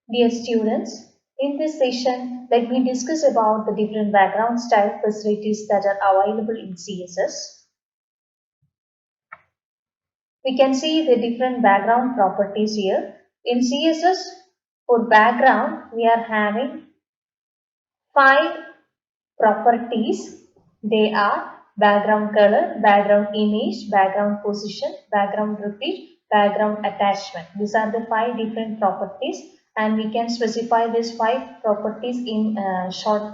Dear students, in this session, let me discuss about the different background style facilities that are available in CSS. We can see the different background properties here. In CSS, for background, we are having 5 properties. They are background color, background image, background position, background repeat, background attachment. These are the 5 different properties, and we can specify these 5 properties in short,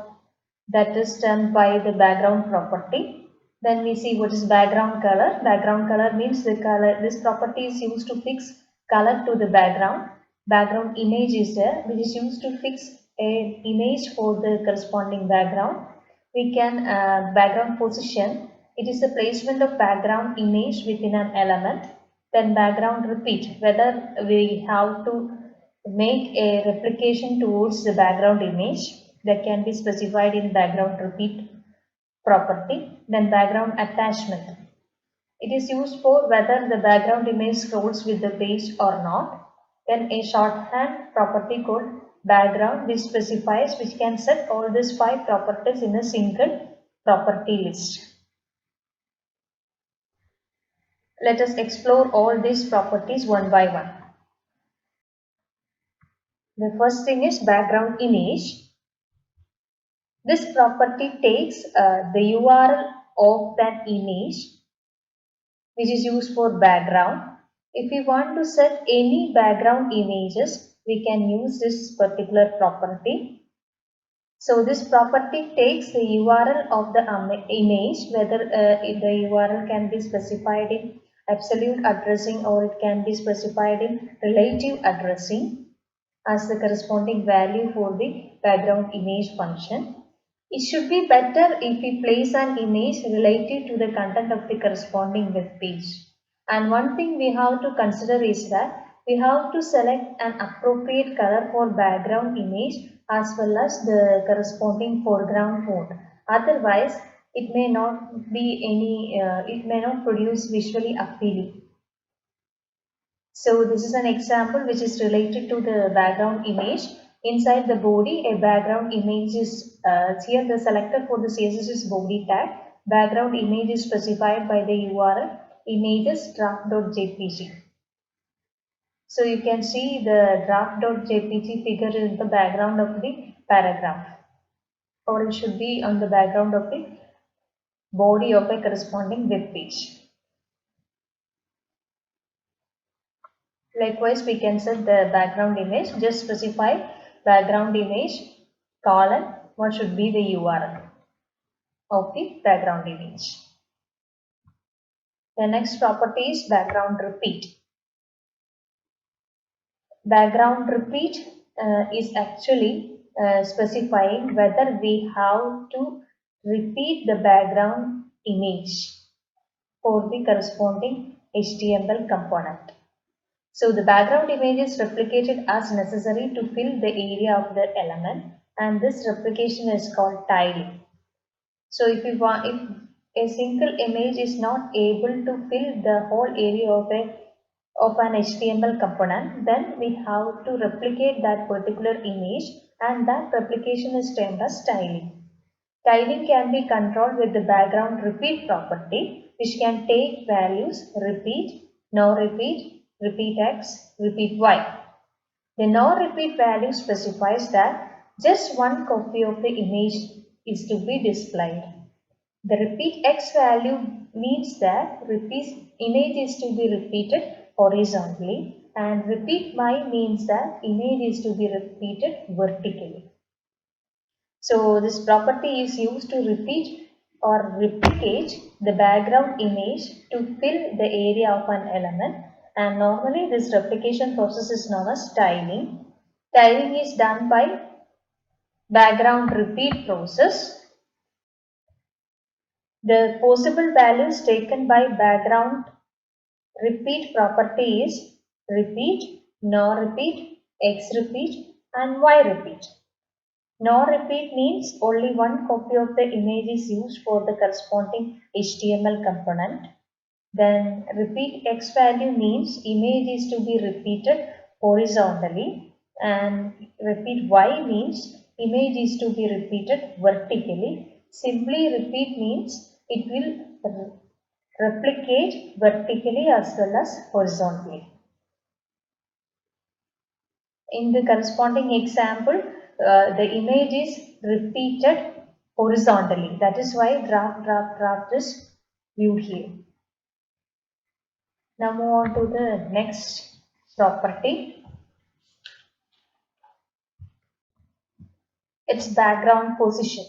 that is done by the background property. Then we see what is background color. Background color means the color. This property is used to fix color to the background. Background image is there, which is used to fix a image for the corresponding background. We can background position. It is the placement of background image within an element. Then background repeat, whether we have to make a replication towards the background image, that can be specified in background repeat property. Then background attachment. It is used for whether the background image scrolls with the page or not. Then a shorthand property called background, which specifies, which can set all these 5 properties in a single property list. Let us explore all these properties one by one. The first thing is background image. This property takes the URL of that image, which is used for background. If we want to set any background images, we can use this particular property. So this property takes the URL of the image, whether the URL can be specified in absolute addressing or it can be specified in relative addressing as the corresponding value for the background image function. It should be better if we place an image related to the content of the corresponding web page. And one thing we have to consider is that we have to select an appropriate color for background image as well as the corresponding foreground font. Otherwise, it may not be it may not produce visually appealing. So this is an example which is related to the background image. Inside the body, a background image is here the selector for the CSS is body tag. Background image is specified by the URL images draft.jpg. So you can see the draft.jpg figure in the background of the paragraph, or it should be on the background of the body of a corresponding web page. Likewise, we can set the background image. Just specify background image colon what should be the URL of the background image. The next property is background repeat. Background repeat is actually specifying whether we have to repeat the background image for the corresponding HTML component. So the background image is replicated as necessary to fill the area of the element, and this replication is called tiling. So if a single image is not able to fill the whole area of an HTML component, then we have to replicate that particular image, and that replication is termed as tiling. Tiling can be controlled with the background repeat property, which can take values repeat, no repeat, repeat x, repeat y. The no repeat value specifies that just one copy of the image is to be displayed. The repeat x value means that repeat image is to be repeated horizontally, and repeat y means that image is to be repeated vertically. So this property is used to repeat or replicate the background image to fill the area of an element, and normally this replication process is known as tiling. Tiling is done by background repeat process. The possible values taken by background repeat property is repeat, no repeat, x repeat and y repeat. No repeat means only one copy of the image is used for the corresponding HTML component. Then repeat x value means image is to be repeated horizontally. And repeat Y means image is to be repeated vertically. Simply repeat means it will replicate vertically as well as horizontally. In the corresponding example, the image is repeated horizontally. That is why draft is viewed here. Now move on to the next property. Its background position.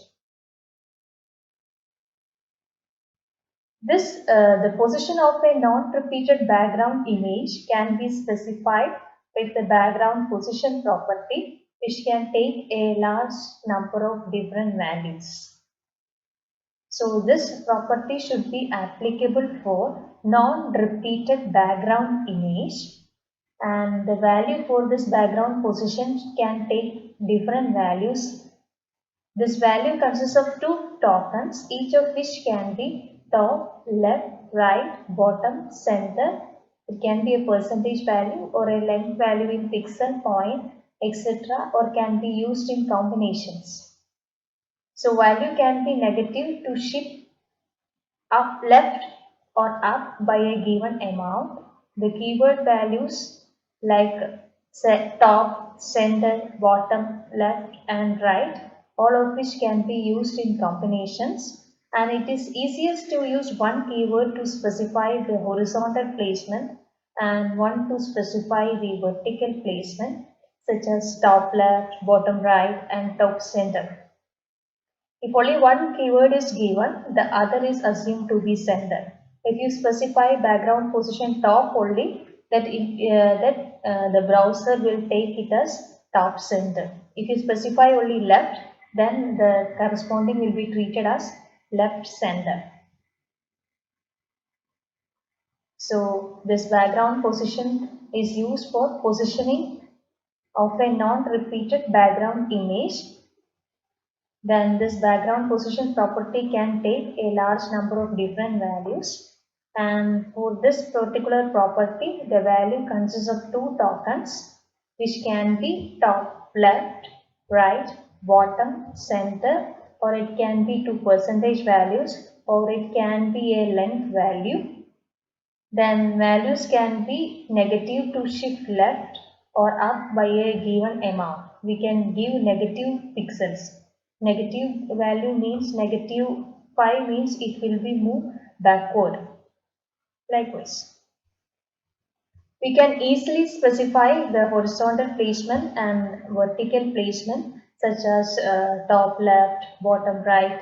The position of a non-repeated background image can be specified with the background position property, which can take a large number of different values. So this property should be applicable for non-repeated background image, and the value for this background position can take different values. This value consists of two tokens, each of which can be top, left, right, bottom, center. It can be a percentage value or a length value in pixel, point, etc., or can be used in combinations. So value can be negative to shift up, left, or up by a given amount. The keyword values like top, center, bottom, left, and right, all of which can be used in combinations. And it is easiest to use one keyword to specify the horizontal placement and one to specify the vertical placement, such as top left, bottom right, and top center. If only one keyword is given, the other is assumed to be center. If you specify background position top only, the browser will take it as top center. If you specify only left, then the corresponding will be treated as left center. So this background position is used for positioning of a non-repeated background image. Then this background position property can take a large number of different values, and for this particular property the value consists of two tokens, which can be top, left, right, bottom, center, or it can be two percentage values, or it can be a length value. Then values can be negative to shift left or up by a given amount. We can give negative pixels. Negative value means negative 5 means it will be moved backward. Likewise, we can easily specify the horizontal placement and vertical placement, such as top left, bottom right,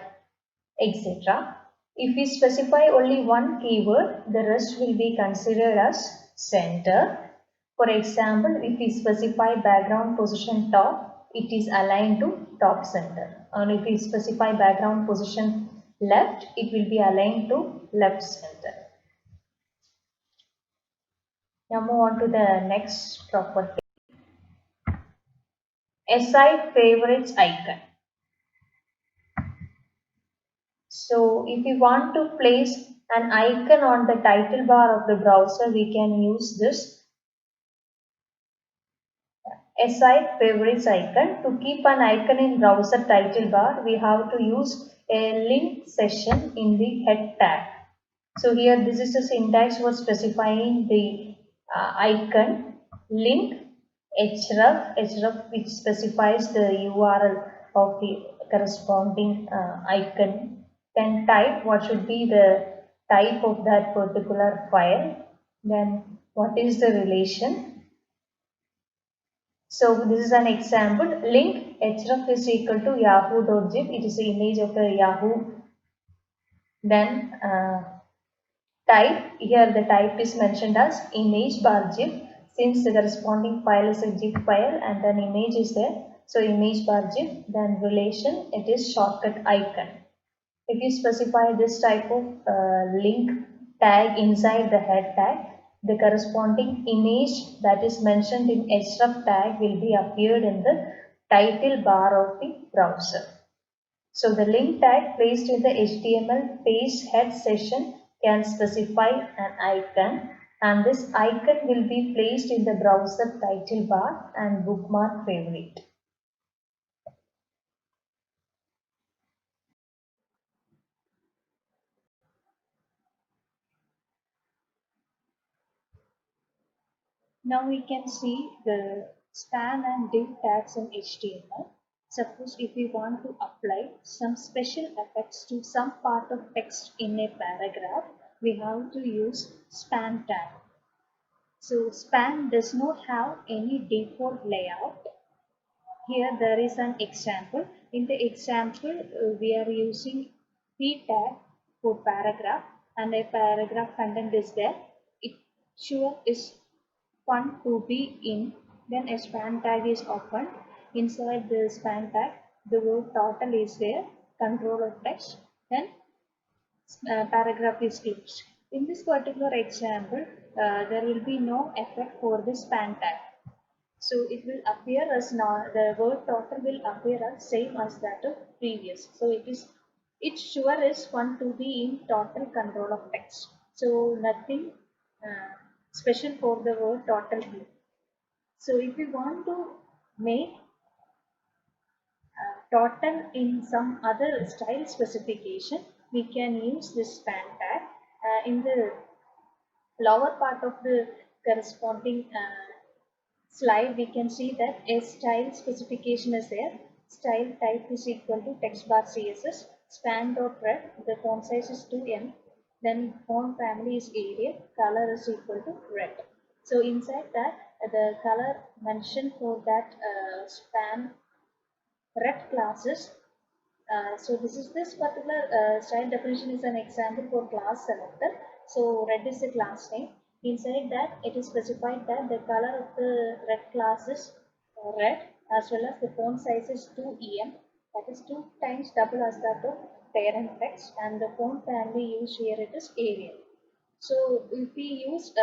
etc. If we specify only one keyword, the rest will be considered as center. For example, if we specify background position top, it is aligned to top center. And if we specify background position left, it will be aligned to left center. Now move on to the next property. SI favorites icon. So if we want to place an icon on the title bar of the browser, we can use this SI favorites icon. To keep an icon in browser title bar, we have to use a link session in the head tag. So here this is the syntax for specifying the icon link href which specifies the URL of the corresponding icon. Then type what should be the type of that particular file. Then what is the relation. So this is an example. Link href is equal to yahoo.zip. It is the image of the Yahoo. Then type, here the type is mentioned as image bar zip, since the corresponding file is a zip file and then image is there. So image bar zip. Then relation, it is shortcut icon. If you specify this type of link tag inside the head tag, the corresponding image that is mentioned in href tag will be appeared in the title bar of the browser. So the link tag placed in the HTML page head session can specify an icon, And this icon will be placed in the browser title bar and bookmark favorite. Now we can see the span and div tags in HTML. Suppose if we want to apply some special effects to some part of text in a paragraph, we have to use span tag. So span does not have any default layout. Here there is an example. In the example, we are using p tag for paragraph and a paragraph content is there. It sure is fun to be in. Then a span tag is opened. Inside the span tag, the word total is there, control of text, then paragraph is closed. In this particular example, there will be no effect for the span tag. So it will appear as now the word total will appear as same as that of previous. So it sure is fun to be in total control of text. So nothing special for the word total here. So if we want to make total in some other style specification, we can use this span tag. In the lower part of the corresponding slide, we can see that a style specification is there. Style type is equal to text bar CSS, span.red, the font size is 2M, then font family is Arial, color is equal to red. So inside that, the color mentioned for that span red classes. So this particular style definition is an example for class selector. So red is the class name. Inside that it is specified that the color of the red class is red as well as the font size is 2em, that is 2 times double as that of parent text, and the font family used here it is Arial. So if we use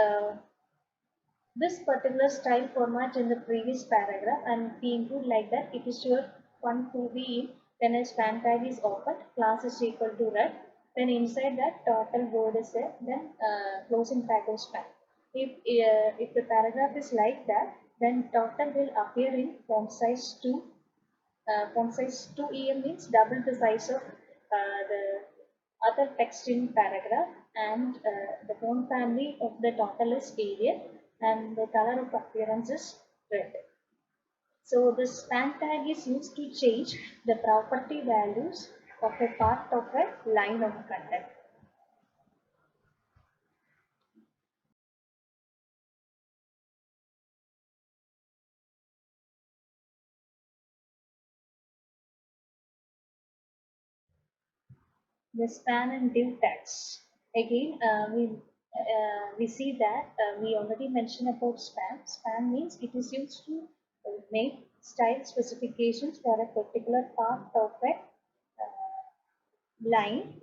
this particular style format in the previous paragraph and we include like that, it is your fun to be in, then a span tag is opened, class is equal to red, then inside that total word is there, then closing tag of span. If the paragraph is like that, then total will appear in font size 2. Font size 2em means double the size of the other text in paragraph, and the font family of the total is Arial and the color of appearance is red. So the span tag is used to change the property values of a part of a line of content. The span and div tags. Again, we see that we already mentioned about span. Span means it is used to make style specifications for a particular part of a line,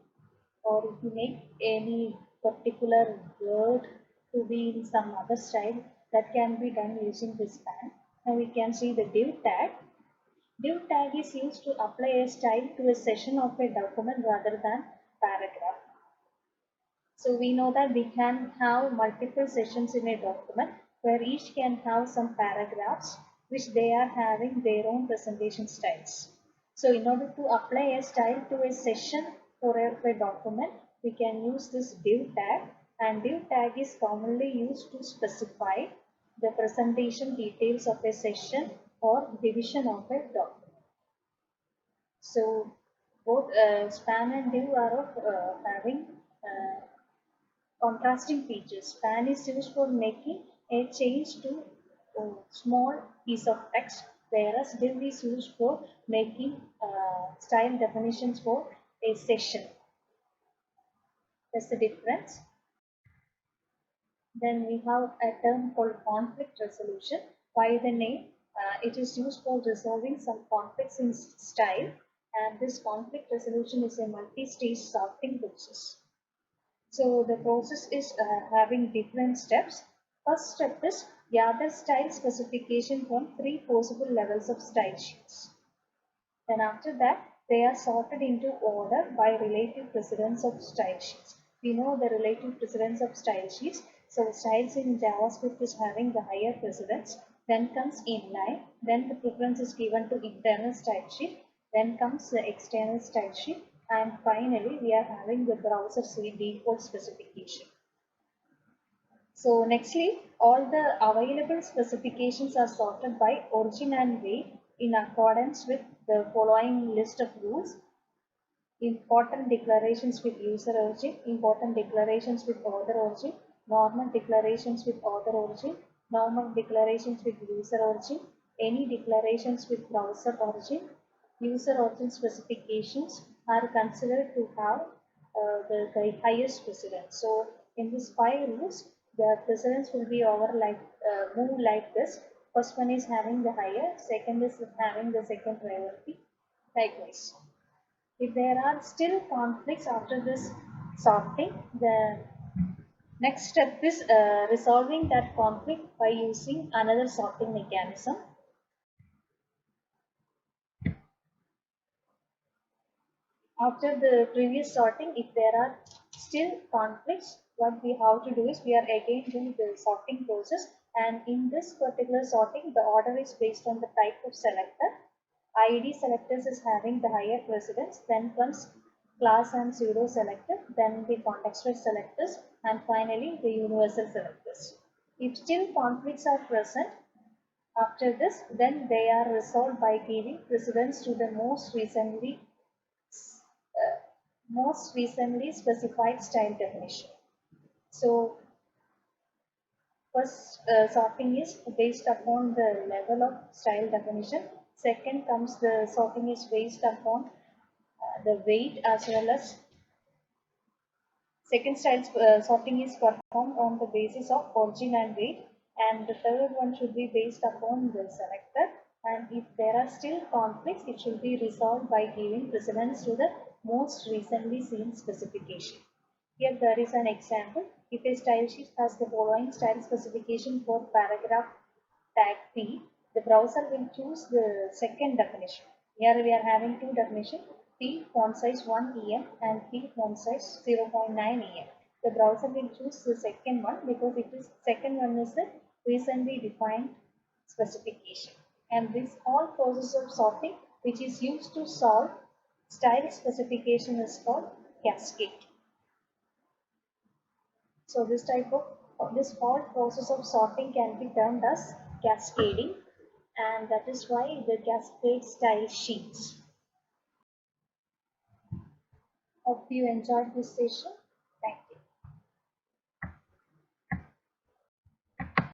or if you make any particular word to be in some other style, that can be done using this span. Now we can see the div tag. Div tag is used to apply a style to a section of a document rather than paragraph. So we know that we can have multiple sections in a document where each can have some paragraphs which they are having their own presentation styles. So in order to apply a style to a section for a document, we can use this div tag, and div tag is commonly used to specify the presentation details of a section or division of a document. So both span and div are of having contrasting features. Span is used for making a change to a small piece of text, whereas div is used for making style definitions for a section. That's the difference. Then we have a term called conflict resolution. By the name, it is used for resolving some conflicts in style, and this conflict resolution is a multi-stage sorting process. So the process is having different steps. First step is gather style specification from three possible levels of style sheets. Then after that, they are sorted into order by relative precedence of style sheets. We know the relative precedence of style sheets. So styles in JavaScript is having the higher precedence. Then comes inline. Then the preference is given to internal style sheet. Then comes the external style sheet. And finally, we are having the browser suite default specification. So nextly, all the available specifications are sorted by origin and weight in accordance with the following list of rules. Important declarations with user origin, important declarations with author origin, normal declarations with author origin, normal declarations with user origin, any declarations with browser origin. User origin specifications are considered to have the highest precedence. So in these five rules, the precedence will be over like move like this. First one is having the higher, second is having the second priority, likewise. If there are still conflicts after this sorting, the next step is resolving that conflict by using another sorting mechanism. After the previous sorting, if there are still conflicts, what we have to do is we are again doing the sorting process, and in this particular sorting, the order is based on the type of selector. ID selectors is having the higher precedence, then comes class and pseudo selector, then the contextual selectors, and finally the universal selectors. If still conflicts are present after this, then they are resolved by giving precedence to the most recently specified style definition. So first sorting is based upon the level of style definition. Second comes the sorting is based upon the weight as well as second style sorting is performed on the basis of origin and weight, and the third one should be based upon the selector, and if there are still conflicts it should be resolved by giving precedence to the most recently seen specification. Here there is an example. If a style sheet has the following style specification for paragraph tag P, the browser will choose the second definition. Here we are having two definitions, P font size 1 em and P font size 0.9 em. The browser will choose the second one because it is second one is the recently defined specification. And this whole process of sorting which is used to solve style specification is called cascade. So this whole process of sorting can be termed as cascading, and that is why the cascade style sheets. Hope you enjoyed this session.